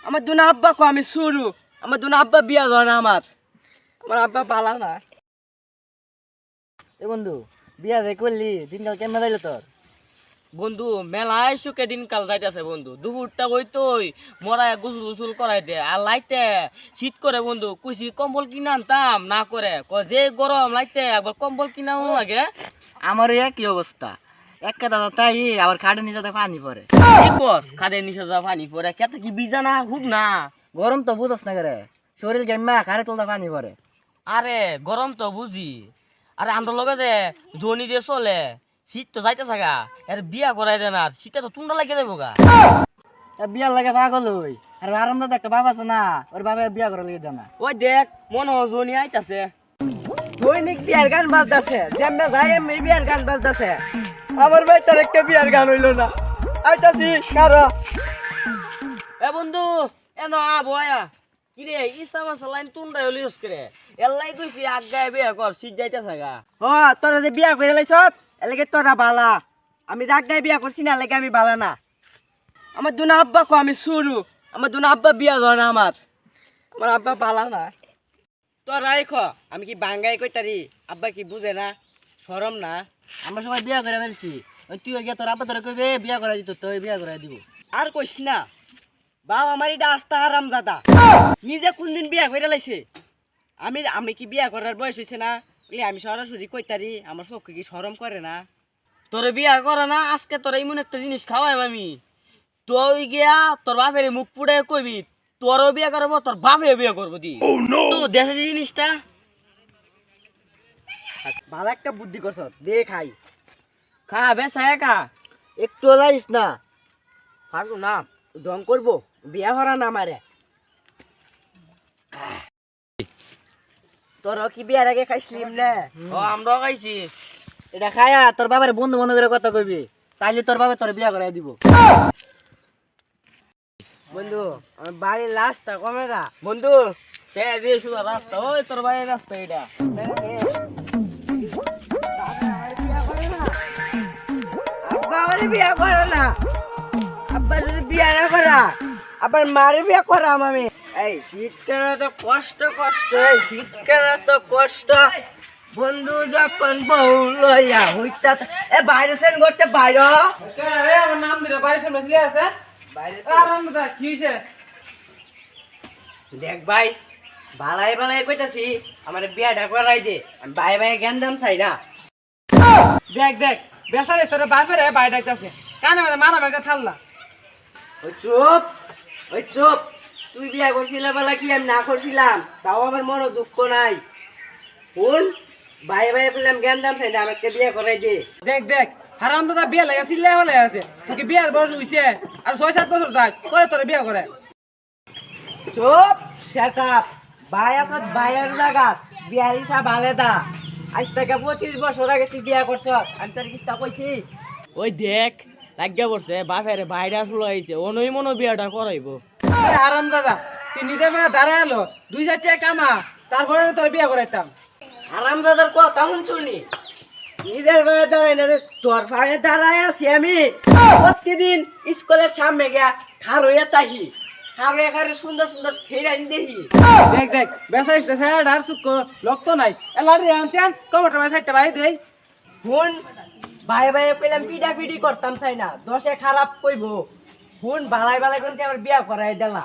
আমার দুনা আব্বা কো আমি শুরু আমার দুনা আব্বা বিয়া হয় না আমার আব্বা পালা না। এ বন্ধু বিয়া রে করলি দিনকাল কেমন যাইলো তোর? বন্ধু মেলায় সুখে দিনকাল যাইতেছে বন্ধু, দুপুরটা বইতই মরায় গোসল গোসল করাই দে আর লাইতে শীত করে বন্ধু, কুচি কম্বল কিনে আনতাম না করে যে গরম লাইতে একবার কম্বল কিনা লাগে। আমারও একই অবস্থা, একটা দাদা তাই আবার খাটে নিচে পানি পড়ে। কি কস খাদের নিচে যা পানি পরে কেতে কি বিজা না হুক না? গরম তো বুঝস না করে শরীর গেম্মা খাটে তোলতে পানি পড়ে। আরে গরম তো বুঝি, আরে আমরা লগে যে জনি দিয়ে চলে শীত তো যাইতে থাকা এর বিয়া করাই দেন আর শীতে তো তুন্ডা লাগিয়ে দেবো গা। বিয়ার লাগে পাগল হই আর আরাম দাদা একটা বাবা আছে না, ওর বাবা বিয়া করে লেগে জানা। ওই দেখ মনে হয় জনি আইতাছে, দৈনিক বিয়ার গান বাজতেছে, যেমন যাই এমনি বিয়ার গান বাজতেছে। আমার ভাই তার একটা বিয়ার গান হইলো না, আইতাছি কারো। এ বন্ধু এন বয়া কি রে ইসা মাসা লাইন তুন্ডা হলি করে এলাই কইছি আগায় বিয়া কর শীত যাইতেছে গা। ও তোরা যে বিয়া করে লাইছ এলাকে তোরা বালা, আমি জাগায় বিয়া করছি না এলাকে আমি বালা না। আমার দুনা আব্বা কো আমি শুরু আমার দুনা আব্বা বিয়া হয় না আমার আব্বা বালা না। তোরাই খ আমি কি বাঙ্গাই কইতারি, আব্বা কি বুঝে না শরম না? আমরা সবাই বিয়া করে ফেলছি, ওই তুই গিয়ে তোর আব্বা তোরা কইবে বিয়া করে দিত, তুই বিয়া করে দিব। আর কইস না বাপ, আমার এটা আস্তা হারাম দাদা নিজে কোনদিন বিয়া করে লাইছে। আমি কি বিয়া করার বয়স হয়েছে না? আমি সরাসরি কইতারি, আমার চোখে কি শরম করে না? তোরে বিয়া করে না আজকে তোর এমন একটা জিনিস খাওয়াই আমি, তুই গিয়া তোর বাপের মুখ পুড়ে কইবি তোরও বিয়া করবো তোর বাপে বিয়া করবো দি। তো দেশে যে জিনিসটা ভালো একটা বুদ্ধি করছ, দে খাই। খা বেসা একা একটু যাইস না, পারবো না ডং করবো, বিয়া হরা না মারে। তোর কি বিয়ার আগে খাইছিলিম না? ও আমরাও খাইছি। এটা খায়া তোর বাবার বন্ধু বন্ধু করে কথা কইবি, তাইলে তোর বাবা তোর বিয়া করে দিব। বন্ধু আমার বাড়ির রাস্তা কমে না বন্ধু, দিয়ে শুধু রাস্তা, ওই তোর বাড়ির রাস্তা এটা। আব্বা আমার বিয়া করে না, আব্বা যদি বিয়া না করা আবার মারে বিয়া করাম আমি। এই শীতকালে তো কষ্ট কষ্ট, এই শীতকালে তো কষ্ট। বন্ধু যখন বউ লইয়া হইতা এ বাইরে সেন করতে বাইরে আমার নাম দিলে বাইরে সামনে দিয়ে আছে দেখ ভাই বালাই বালাই কইতাছি আমার বিয়াটা করাই দে, আমি ভাই ভাই জ্ঞান দাম চাই না। দেখ দেখ বেসারে সারে বাপের ভাই ডাকতেছে কানে মারা ভাইটা থাললা। ওই চুপ ওই চুপ, তুই বিয়া করছিলা বলা কি আমি না করছিলাম, তাও আমার মনে দুঃখ নাই। শুন ভাই ভাই বললাম জ্ঞান দাম চাই না, আমাকে বিয়া করাই দে। দেখ দেখ হারাম দাদা বিয়া লাগে সিল্লা হলে আছে, তোকে বিয়ার বয়স হইছে আর ৬-৭ বছর থাক পরে তোরে বিয়া করে। চুপ শাট আপ, ভাই আপনার ভাইয়ের জায়গা বিয়ার হিসাব আলাদা। আজ থেকে 25 বছর আগে তুই বিয়া করছ, আমি তোর কিস্তা কইছি। ওই দেখ লাগিয়া পড়ছে বাপের ভাইরা শুরু হয়েছে অনই মনো বিয়াটা করাইবো। আরাম দাদা তুই নিজের বেলা দাঁড়ায় এলো 2-4 টাকা কামা, তারপরে আমি তোর বিয়া করাইতাম। আরাম দাদার কথা শুনছুনি, নিজের বেলা দাঁড়াই না রে, তোর ভাইয়ে দাঁড়ায় আছি আমি প্রতিদিন স্কুলের সামনে গিয়া খার হইয়া তাহি খারে খারে সুন্দর সুন্দর ছেড়াই দেখি। দেখ দেখ বেসাইছে স্যার আর সুক লক্ত নাই এলারে আনতেন কমটা মাই সাইডটা বাই দেই। হুন ভাই ভাই পেলাম পিডা পিডি করতাম চাই না, দশে খারাপ কইবো। হুন বালাই বালাই কোনতে আমার বিয়া করাই দেলা।